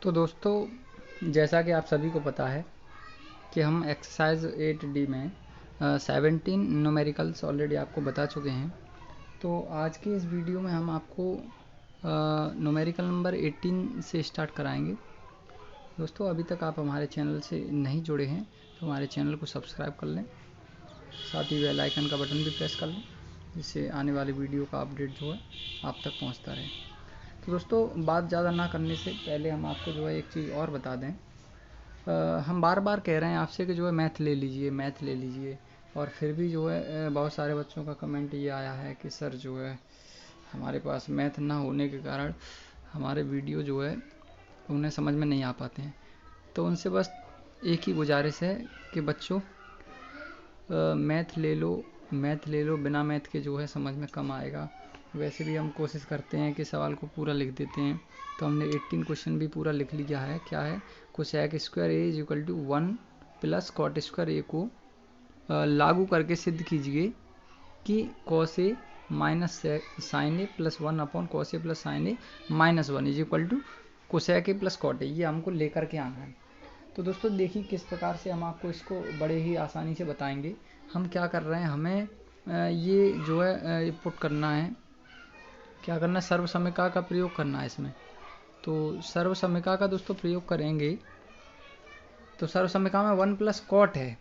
तो दोस्तों, जैसा कि आप सभी को पता है कि हम एक्सरसाइज 8D में 17 न्यूमेरिकल्स ऑलरेडी आपको बता चुके हैं। तो आज के इस वीडियो में हम आपको न्यूमेरिकल नंबर 18 से स्टार्ट कराएंगे। दोस्तों, अभी तक आप हमारे चैनल से नहीं जुड़े हैं तो हमारे चैनल को सब्सक्राइब कर लें, साथ ही बेल आइकन का बटन भी प्रेस कर लें, जिससे आने वाली वीडियो का अपडेट जो है आप तक पहुंचता रहे। तो दोस्तों, बात ज़्यादा ना करने से पहले हम आपको जो है एक चीज़ और बता दें। हम बार बार कह रहे हैं आपसे कि जो है मैथ ले लीजिए, और फिर भी जो है बहुत सारे बच्चों का कमेंट ये आया है कि सर जो है हमारे पास मैथ ना होने के कारण हमारे वीडियो जो है उन्हें समझ में नहीं आ पाते हैं। तो उनसे बस एक ही गुजारिश है कि बच्चों, मैथ ले लो, बिना मैथ के जो है समझ में कम आएगा। वैसे भी हम कोशिश करते हैं कि सवाल को पूरा लिख देते हैं, तो हमने 18 क्वेश्चन भी पूरा लिख लिया है। क्या है? Cosec square A is equal to 1 plus cot square A को लागू करके सिद्ध कीजिए कि cos A minus sine A plus 1 upon cos A plus sine A minus 1 is equal to cosec A plus cot A. ये हमको लेकर के आना है। तो दोस्तों देखिए किस प्रकार से हम आपको इसको बड़े ही आसानी से बताएंगे। हम क्या कर रहे हैं, हमें ये जो है पुट करना है, क्या करना है, सर्वसमीका का प्रयोग करना है इसमें। तो सर्वसमीका का दोस्तों प्रयोग करेंगे तो सर्वसमीका में 1 प्लस कॉट है।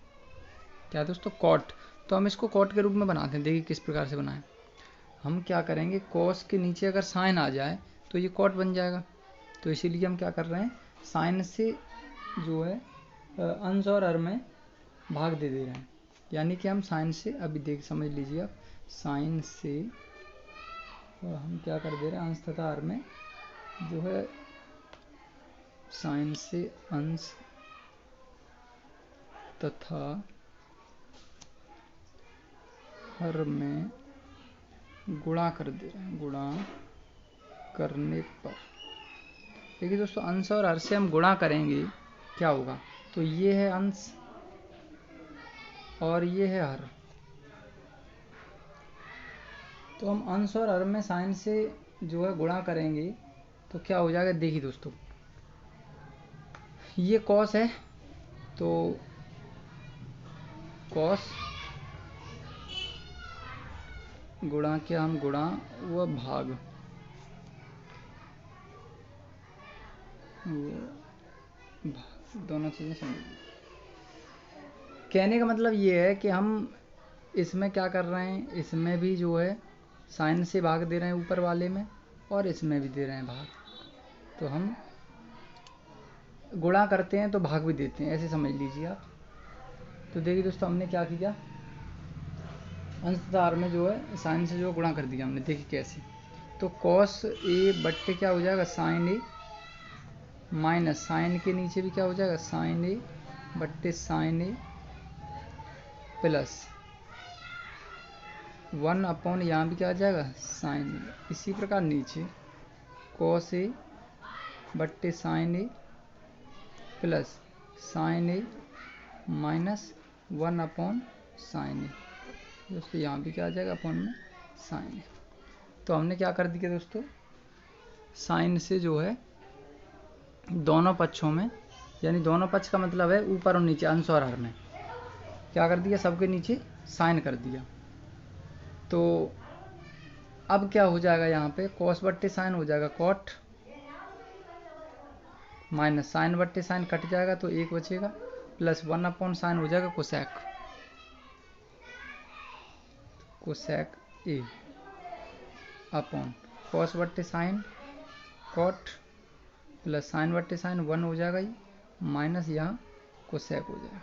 क्या है दोस्तों? कॉट। तो हम इसको कॉट के रूप में बनाते हैं। देखिए किस प्रकार से बनाएं। हम क्या करेंगे, कॉस के नीचे अगर साइन आ जाए तो ये कॉट बन जाएगा। तो इसीलिए हम क्या कर रहे हैं, साइन से जो है अंश और हर में भाग दे रहे हैं। यानी कि हम साइन से, अभी समझ लीजिए आप, साइन से हम क्या कर दे रहे हैं, अंश तथा हर में जो है साइन से अंश तथा हर में गुणा कर दे रहे हैं। गुणा करने पर देखिए दोस्तों, अंश और हर से हम गुणा करेंगे, क्या होगा? तो ये है अंश और ये है हर। तो हम अंश और हर में साइन से जो है गुणा करेंगे तो क्या हो जाएगा? देखिए दोस्तों, ये कॉस है तो कॉस गुणा क्या, हम गुणा व भाग, दोनों चीज़ें समझिए। कहने का मतलब ये है कि हम इसमें क्या कर रहे हैं, इसमें भी जो है साइन से भाग दे रहे हैं ऊपर वाले में, और इसमें भी दे रहे हैं भाग। तो हम गुणा करते हैं तो भाग भी देते हैं, ऐसे समझ लीजिए आप। तो देखिए दोस्तों, हमने क्या किया, अंश तथा हर में जो है साइन से जो गुणा कर दिया हमने। देखिए कैसे। तो कॉस ए बट्टे क्या हो जाएगा, साइन ए, माइनस साइन के नीचे भी क्या हो जाएगा, साइन ए बट्टे साइन ए, प्लस 1 अपॉन यहाँ भी क्या आ जाएगा, साइन ए। इसी प्रकार नीचे कॉस ए बट्टे sign A plus sine A minus 1 upon sine ए। दोस्तों यहाँ भी क्या आ जाएगा, अपॉन में साइन ए। तो हमने क्या कर दिया दोस्तों, साइन से जो है दोनों पक्षों में, यानी दोनों पक्ष का मतलब है ऊपर और नीचे, अंश और हर में क्या कर दिया, सबके नीचे साइन कर दिया। तो अब क्या हो जाएगा, यहाँ पे कॉस बट्टे साइन हो जाएगा कॉट, माइनस साइन बट्टे साइन कट जाएगा तो एक बचेगा, प्लस 1 अपॉन साइन हो जाएगा कोसेक, कोसेक ए अपॉन कॉस बट्टे साइन कॉट, प्लस साइन बट्टे साइन 1 हो जाएगा, ये माइनस यहाँ कोसेक हो जाएगा।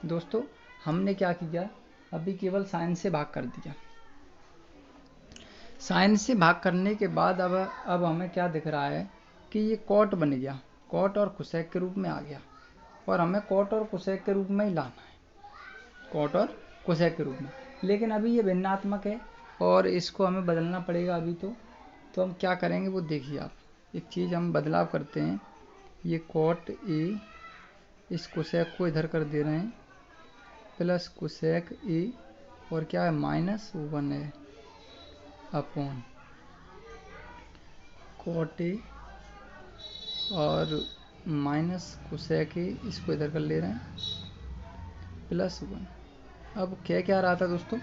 दोस्तों हमने क्या किया, अभी केवल साइन से भाग कर दिया। साइन से भाग करने के बाद अब हमें क्या दिख रहा है कि ये कॉट बन गया, कॉट और कोसेक के रूप में आ गया, और हमें कॉट और कोसेक के रूप में ही लाना है, कॉट और कोसेक के रूप में। लेकिन अभी ये भिन्नात्मक है और इसको हमें बदलना पड़ेगा अभी। तो हम क्या करेंगे वो देखिए आप, एक चीज़ हम बदलाव करते हैं। ये कॉट ए, इस कोसेक को इधर कर दे रहे हैं, प्लस कोसेक ए, और क्या है, माइनस 1 है अपॉन कॉट ए और माइनस कोसेक ए, इसको इधर कर ले रहे हैं, प्लस 1। अब क्या रहा था दोस्तों,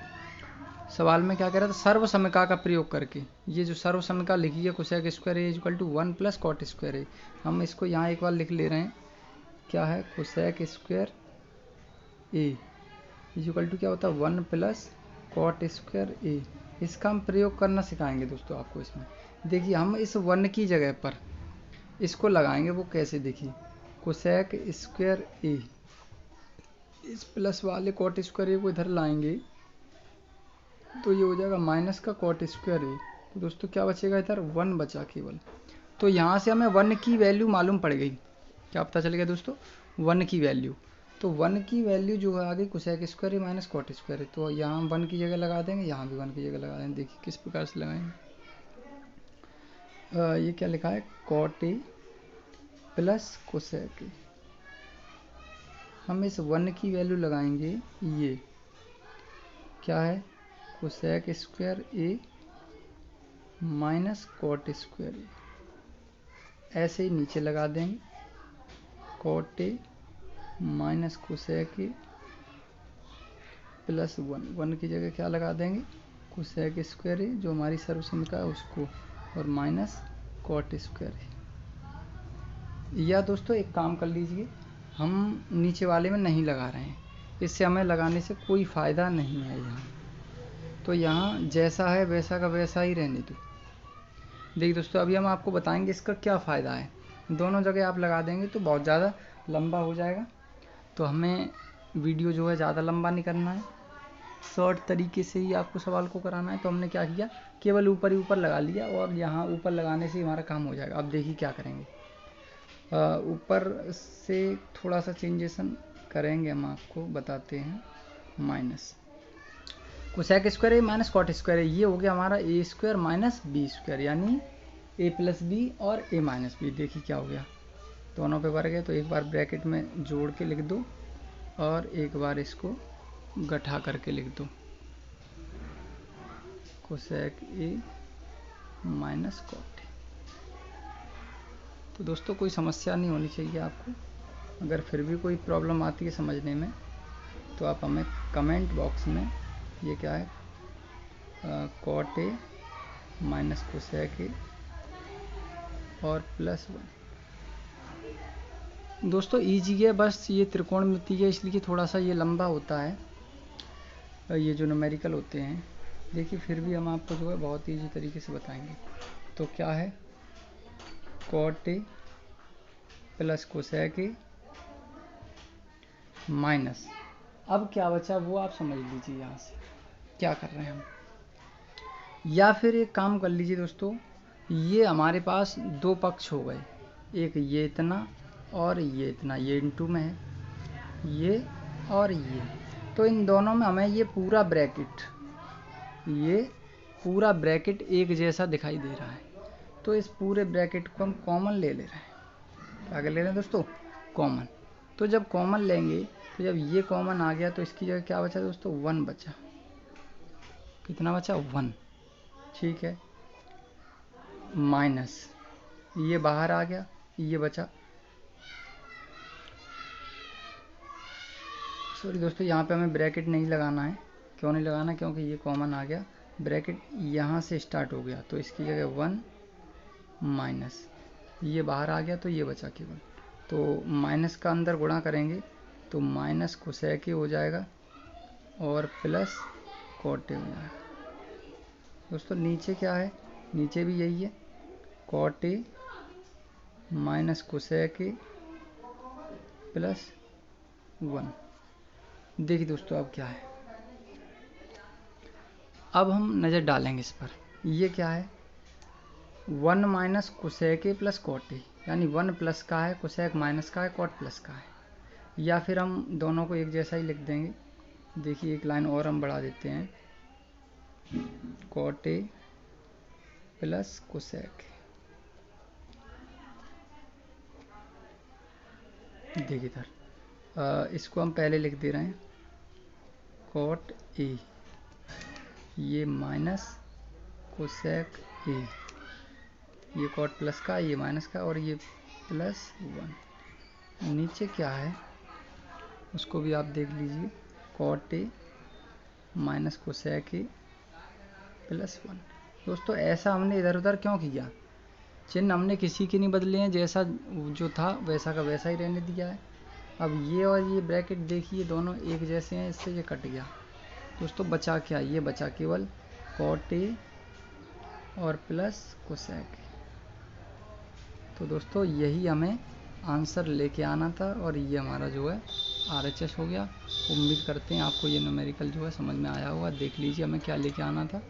सवाल में क्या कह रहा था, सर्व समीकरण का प्रयोग करके, ये जो सर्व समीकरण लिखी है cosec square A equal to 1 plus cot square A, हम इसको यहाँ एक बार लिख ले रहे हैं, क्या है, cosec square A equal to क्या होता है 1 प्लस कॉट स्क्वायर ए। इसका हम प्रयोग करना सिखाएंगे दोस्तों आपको। इसमें देखिए हम इस 1 की जगह पर इसको लगाएंगे, वो कैसे, देखिए कोसेक स्क्वायर ए, इस प्लस वाले कॉट स्क्वायर ए को इधर लाएंगे तो ये हो जाएगा माइनस का कॉट स्क्वायर ए। तो दोस्तों क्या बचेगा, इधर 1 बचा केवल। तो यहाँ से हमें 1 की वैल्यू मालूम पड़ गई, क्या पता चल गया दोस्तों, 1 की वैल्यू। तो 1 की वैल्यू जो है आ गई cosec square A minus cot square ए। तो यहाँ हम 1 की जगह लगा देंगे, यहाँ भी 1 की जगह लगा देंगे। देखिए किस प्रकार से लगाएंगे, ये क्या लिखा है, cot A plus cosec A. हम इस 1 की वैल्यू लगाएंगे, ये क्या है, cosec square A minus cot square A. ऐसे ही नीचे लगा देंगे, cot A minus cosec A plus 1 की जगह क्या लगा देंगे, कोसेक स्क्वायर ए जो हमारी सर्व समीकरण है उसको, और माइनस कॉट स्क्वायर ए। या दोस्तों एक काम कर लीजिए, हम नीचे वाले में नहीं लगा रहे हैं, इससे हमें लगाने से कोई फ़ायदा नहीं है यहाँ। तो यहाँ जैसा है वैसा का वैसा ही रहने दो। देखिए दोस्तों अभी हम आपको बताएंगे इसका क्या फ़ायदा है। दोनों जगह आप लगा देंगे तो बहुत ज़्यादा लंबा हो जाएगा, तो हमें वीडियो जो है ज़्यादा लंबा नहीं करना है, शॉर्ट तरीके से ही आपको सवाल को कराना है। तो हमने क्या किया, केवल ऊपर ही ऊपर लगा लिया, और यहाँ ऊपर लगाने से हमारा काम हो जाएगा। अब देखिए क्या करेंगे, ऊपर से थोड़ा सा चेंजेसन करेंगे, हम आपको बताते हैं। Minus cosec square A minus cot square ए, ये हो गया हमारा ए स्क्वायर माइनस बी स्क्वायर, यानी ए प्लस बी और ए माइनस बी। देखिए क्या हो गया, दोनों पे वर्ग है, तो एक बार ब्रैकेट में जोड़ के लिख दो और एक बार इसको गठा करके लिख दो, कोसेक ए माइनस कॉट। तो दोस्तों कोई समस्या नहीं होनी चाहिए आपको। अगर फिर भी कोई प्रॉब्लम आती है समझने में तो आप हमें कमेंट बॉक्स में, ये क्या है, cot A minus cosec A और प्लस 1। दोस्तों ईजी है, बस ये त्रिकोणमिति है इसलिए थोड़ा सा ये लंबा होता है, ये जो न्यूमेरिकल होते हैं। देखिए फिर भी हम आपको जो है बहुत ईजी तरीके से बताएंगे। तो क्या है, cot A plus cosec A minus, अब क्या बचा वो आप समझ लीजिए यहाँ से क्या कर रहे हैं हम। या फिर एक काम कर लीजिए दोस्तों, ये हमारे पास दो पक्ष हो गए, एक ये इतना और ये इतना, ये इनटू में है ये और ये, तो इन दोनों में हमें ये पूरा ब्रैकेट एक जैसा दिखाई दे रहा है। तो इस पूरे ब्रैकेट को हम कॉमन ले रहे हैं। क्या कर ले रहे हैं दोस्तों, कॉमन। तो जब कॉमन लेंगे तो जब ये कॉमन आ गया तो इसकी जगह क्या बचा दोस्तों, 1 बचा। कितना बचा, 1, ठीक है। माइनस ये बाहर आ गया, ये बचा, सॉरी दोस्तों यहाँ पे हमें ब्रैकेट नहीं लगाना है। क्यों नहीं लगाना, क्योंकि ये कॉमन आ गया, ब्रैकेट यहाँ से स्टार्ट हो गया, तो इसकी जगह 1 माइनस ये बाहर आ गया तो ये बचा केवल। तो माइनस का अंदर गुणा करेंगे तो माइनस कोसेक ए हो जाएगा और प्लस कॉट ए हो जाएगा। दोस्तों नीचे क्या है, नीचे भी यही है, cot A minus cosec A plus 1। देखिए दोस्तों अब क्या है, अब हम नज़र डालेंगे इस पर। ये क्या है, 1 minus cosec A plus cot A, यानी 1 प्लस का है, कोसेक माइनस का है, कॉट प्लस का है। या फिर हम दोनों को एक जैसा ही लिख देंगे। देखिए एक लाइन और हम बढ़ा देते हैं, कॉट ए प्लस कोसेक। देखिए इधर इसको हम पहले लिख दे रहे हैं, कॉट ए ये माइनस कोसेक ए, ये कॉट प्लस का, ये माइनस का, और ये +1। नीचे क्या है उसको भी आप देख लीजिए, cot A minus cosec A +1। दोस्तों ऐसा हमने इधर उधर क्यों किया, चिन्ह हमने किसी के नहीं बदले हैं, जैसा जो था वैसा का वैसा ही रहने दिया है। अब ये और ये ब्रैकेट देखिए दोनों एक जैसे हैं, इससे ये कट गया। दोस्तों बचा क्या, ये बचा केवल cot A और प्लस cosec A। तो दोस्तों यही हमें आंसर लेके आना था और ये हमारा जो है RHS हो गया। उम्मीद करते हैं आपको ये न्यूमेरिकल जो है समझ में आया होगा। देख लीजिए हमें क्या लेके आना था,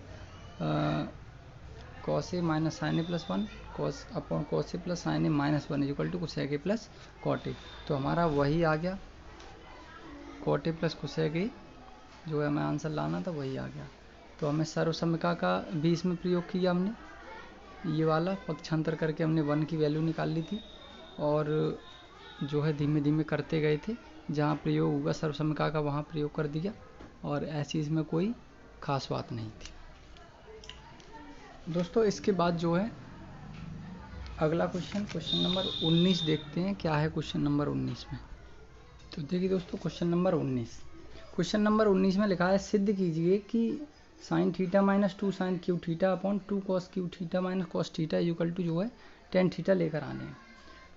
cos A minus sin A +1 cos upon cos A plus sin A -1 equal to cosec A plus cot A। तो हमारा वही आ गया, cot A plus cosec A जो है हमें आंसर लाना था वही आ गया। तो हमें सर्वसम्मिका का भी इसमें प्रयोग किया हमने, ये वाला पक्षांतर करके हमने 1 की वैल्यू निकाल ली थी और जो है धीमे धीमे करते गए थे, जहाँ प्रयोग हुआ सर्वसम्मिका का वहाँ प्रयोग कर दिया और ऐसी इसमें कोई खास बात नहीं थी। दोस्तों इसके बाद जो है अगला क्वेश्चन नंबर 19 देखते हैं, क्या है क्वेश्चन नंबर 19 में। तो देखिए दोस्तों क्वेश्चन नंबर 19 में लिखा है सिद्ध कीजिए कि sin theta minus 2 sin cube theta upon 2 cos cube theta minus cos theta equal to जो है tan थीटा लेकर आने हैं।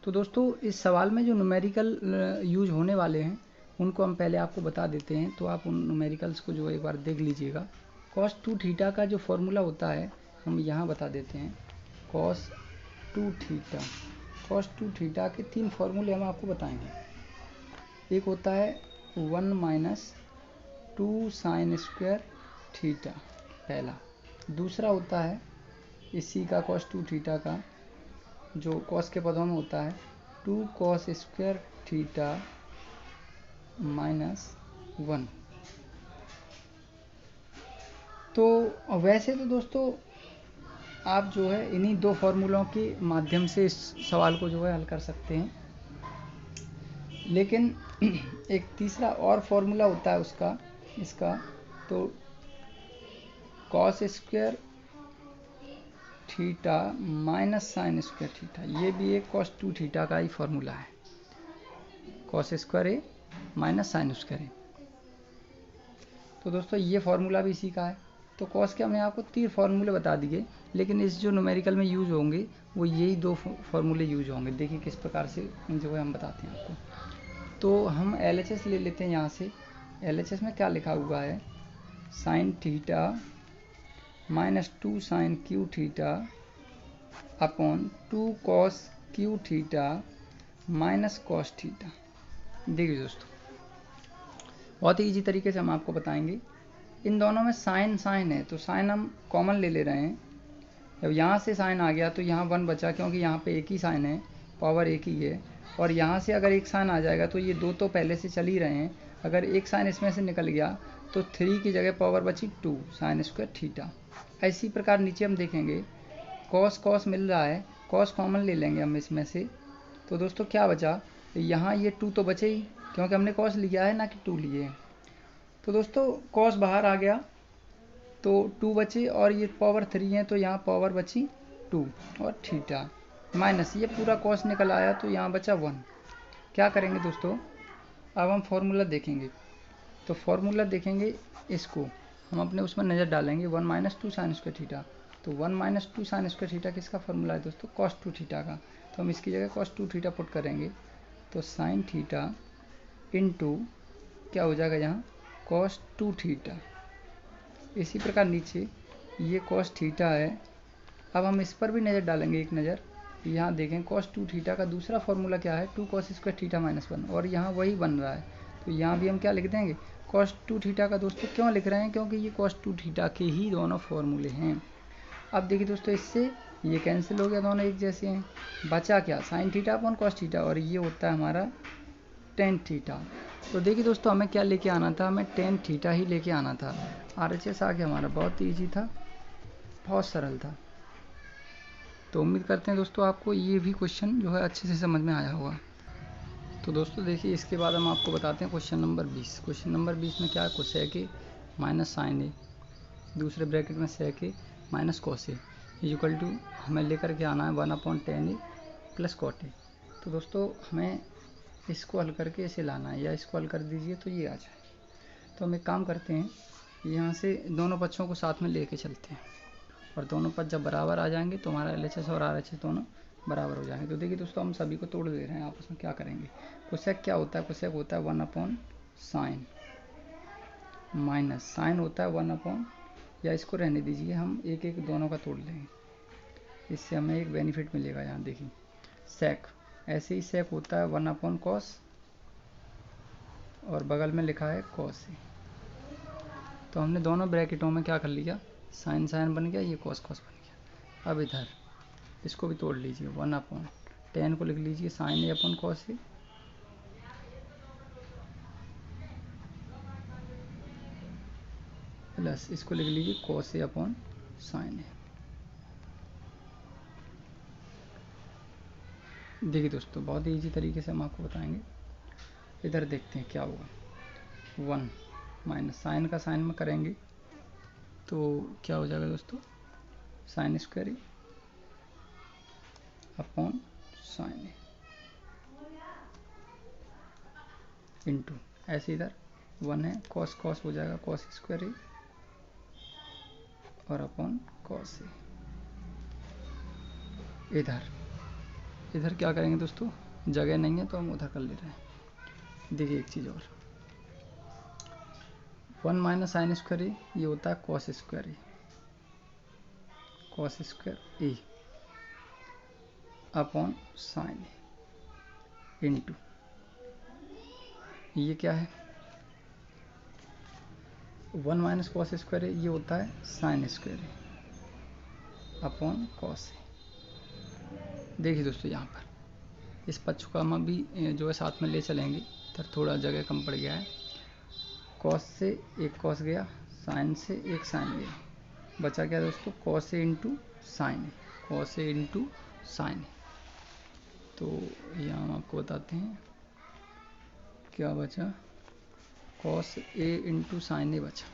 तो दोस्तों इस सवाल में जो न्यूमेरिकल यूज होने वाले हैं उनको हम पहले आपको बता देते हैं, तो आप उन न्यूमेरिकल्स को जो एक बार देख लीजिएगा। cos 2 थीटा का जो फॉर्मूला होता है हम यहाँ बता देते हैं। cos 2 थीटा के 3 फॉर्मूले हम आपको बताएंगे। एक होता है 1 माइनस 2 sin स्क्वायर थीटा पहला, दूसरा होता है इसी का cos 2 थीटा का जो cos के पदों में होता है 2 cos स्क्वायर थीटा -1। तो वैसे तो दोस्तों आप जो है इन्हीं दो फॉर्मूलों के माध्यम से इस सवाल को जो है हल कर सकते हैं, लेकिन एक तीसरा और फॉर्मूला होता है उसका इसका, तो cos square theta minus sine square theta, ये भी एक cos 2 थीटा का ही फॉर्मूला है, cos square A minus sine square ए। तो दोस्तों ये फॉर्मूला भी इसी का है। तो cos के हमने आपको 3 फार्मूले बता दिए, लेकिन इस जो न्यूमेरिकल में यूज होंगे वो यही 2 फार्मूले यूज होंगे। देखिए किस प्रकार से जो है हम बताते हैं आपको। तो हम LHS ले लेते हैं यहाँ से। LHS में क्या लिखा हुआ है, sine theta minus 2 sine cube theta upon 2 cos cube theta minus cos theta. देखिए दोस्तों बहुत ही ईजी तरीके से हम आपको बताएंगे। इन दोनों में साइन है तो साइन हम कॉमन ले रहे हैं। जब यहाँ से साइन आ गया तो यहाँ 1 बचा, क्योंकि यहाँ पे एक ही साइन है, पावर एक ही है। और यहाँ से अगर एक साइन आ जाएगा तो ये 2 तो पहले से चल ही रहे हैं, अगर एक साइन इसमें से निकल गया तो 3 की जगह पावर बची 2 साइन स्क्वायर थीटा। इसी प्रकार नीचे हम देखेंगे cos मिल रहा है, cos कॉमन ले लेंगे हम इसमें से। तो दोस्तों क्या बचा, यहाँ ये 2 तो बचे ही, क्योंकि हमने cos लिया है ना कि 2 लिए हैं। तो दोस्तों cos बाहर आ गया तो 2 बचे और ये पावर 3 है तो यहाँ पावर बची 2 और थीटा माइनस ये पूरा cos निकल आया तो यहाँ बचा 1। क्या करेंगे दोस्तों, अब हम फॉर्मूला देखेंगे। तो फॉर्मूला देखेंगे इसको हम अपने उसमें नज़र डालेंगे 1 माइनस 2 साइन स्क्वायर थीटा। तो 1 माइनस 2 साइन स्क्वायर थीटा किसका फॉर्मूला है दोस्तों, cos 2 थीटा का। तो हम इसकी जगह cos 2 थीटा पुट करेंगे तो साइन थीटा इनटू क्या हो जाएगा यहाँ cos 2 थीटा। इसी प्रकार नीचे ये cos थीटा है। अब हम इस पर भी नज़र डालेंगे एक नज़र, यहाँ देखें cos 2 थीटा का दूसरा फॉर्मूला क्या है 2 cos स्क्वायर थीटा -1, और यहाँ वही बन रहा है। तो यहाँ भी हम क्या लिख देंगे cos 2 थीटा का। दोस्तों क्यों लिख रहे हैं, क्योंकि ये cos 2 थीटा के ही दोनों फॉर्मूले हैं। अब देखिए दोस्तों इससे ये कैंसिल हो गया, दोनों एक जैसे हैं। बचा क्या, sine theta upon cos theta, और ये होता है हमारा tan थीटा। तो देखिए दोस्तों हमें क्या लेके आना था, हमें tan थीटा ही लेके आना था। RHS आ गया हमारा, बहुत ईजी था, बहुत सरल था। तो उम्मीद करते हैं दोस्तों आपको ये भी क्वेश्चन जो है अच्छे से समझ में आया होगा। तो दोस्तों देखिए इसके बाद हम आपको बताते हैं क्वेश्चन नंबर 20। क्वेश्चन नंबर 20 में क्या है, cosec A minus sine A, दूसरे ब्रैकेट में sec A minus cos A equal to हमें लेकर के आना है 1/tan A plus cot A। तो दोस्तों हमें इसको हल करके इसे लाना है, या इसको हल कर दीजिए तो ये आ जाए। तो हम एक काम करते हैं, यहाँ से दोनों पक्षों को साथ में लेके चलते हैं, और दोनों पक्ष जब बराबर आ जाएंगे तो हमारा LHS और RHS दोनों बराबर हो जाएंगे। तो देखिए दोस्तों, हम सभी को तोड़ दे रहे हैं आपस में। क्या करेंगे, कोसेक क्या होता है, कोसेक होता है 1/sin, माइनस साइन होता है 1/, या इसको रहने दीजिए, हम एक एक दोनों का तोड़ लेंगे, इससे हमें एक बेनिफिट मिलेगा। यहाँ देखिए सेक, ऐसे ही सेक होता है 1/cos, और बगल में लिखा है cos। तो हमने दोनों ब्रैकेटों में क्या कर लिया, साइन साइन बन गया, ये cos cos बन गया। अब इधर इसको भी तोड़ लीजिए, 1/tan को लिख लीजिए sin A/cos A, प्लस इसको लिख लीजिए cos A/sin A। देखिए दोस्तों, बहुत ही ईजी तरीके से हम आपको बताएंगे। इधर देखते हैं क्या होगा, 1 माइनस साइन का साइन में करेंगे तो क्या हो जाएगा दोस्तों, sin square A upon sin A into, ऐसे इधर 1 है, cos cos हो जाएगा cos स्क्वायर A और अपॉन cos A। इधर क्या करेंगे दोस्तों, जगह नहीं है तो हम उधर कर ले रहे हैं। देखिए एक चीज़ और, 1 माइनस साइन स्क्वायर ए, ये होता है cos स्क्वायर ए, cos स्क्वायर ए अपॉन साइन ए इंटू, ये क्या है 1 माइनस कॉस स्क्वायर ए, ये होता है साइन स्क्वायर ए अपॉन कॉस ए। देखिए दोस्तों, यहाँ पर इस पक्ष को हम अभी जो है साथ में ले चलेंगे, इधर थोड़ा जगह कम पड़ गया है। कॉस से एक कॉस गया, साइन से एक साइन गया, बचा क्या दोस्तों, cos A into sine A, cos A into sine ए। तो यहाँ हम आपको बताते हैं क्या बचा, कॉस ए इंटू साइन ए बचा,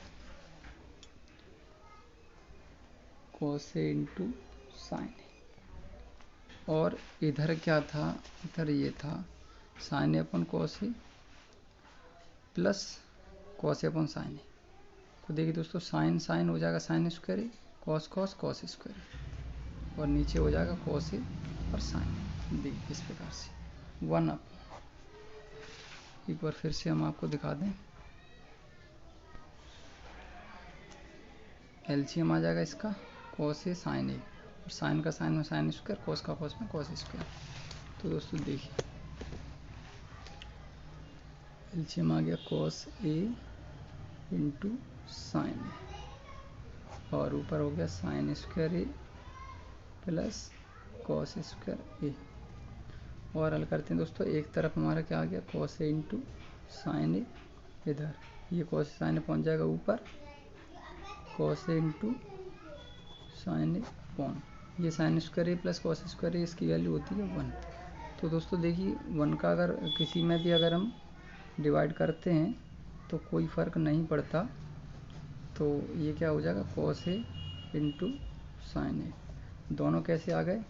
कॉस ए इंटू साइन ए। और इधर क्या था, इधर ये था sign A upon cos A plus cos A upon sign ए। तो देखिए दोस्तों, साइन साइन हो जाएगा साइन स्क्वायर ए, कॉस कॉस कॉस स्क्वायर ए, और नीचे हो जाएगा कॉस ए और साइन। देखिए इस प्रकार से 1/, एक बार फिर से हम आपको दिखा दें, एलसीएम आ जाएगा इसका कॉस ए साइन ए, और साइन का साइन में साइन स्क्वायर, कॉस का कॉस में कॉस स्क्वायर। तो दोस्तों देखिए एलसीएम आ गया कॉस ए इंटू साइन ए, और ऊपर हो गया साइन स्क्वायर ए प्लस कॉस स्क्वायर ए। और हल करते हैं दोस्तों, एक तरफ हमारा क्या आ गया, कॉस ए इंटू साइन ए, इधर ये कॉस साइन ए पहुँच जाएगा ऊपर, cos A into sine A upon ये साइन स्क्वायर ए प्लस कॉस स्क्वायर ए, इसकी वैल्यू होती है 1। तो दोस्तों देखिए 1 का अगर किसी में भी अगर हम डिवाइड करते हैं तो कोई फ़र्क नहीं पड़ता, तो ये क्या हो जाएगा, कॉस ए इंटू साइन ए। दोनों कैसे आ गए,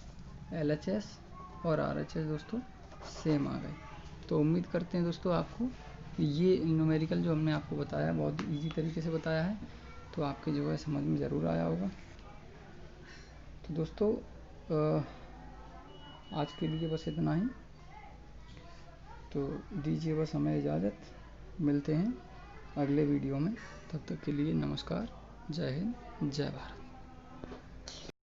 LHS और RHS दोस्तों सेम आ गए। तो उम्मीद करते हैं दोस्तों आपको ये न्यूमेरिकल जो हमने आपको बताया बहुत इजी तरीके से बताया है, तो आपके जो है समझ में ज़रूर आया होगा। तो दोस्तों आज के लिए बस इतना ही, तो दीजिए बस हमें इजाज़त, मिलते हैं अगले वीडियो में। तब तक के लिए नमस्कार, जय हिंद, जय भारत।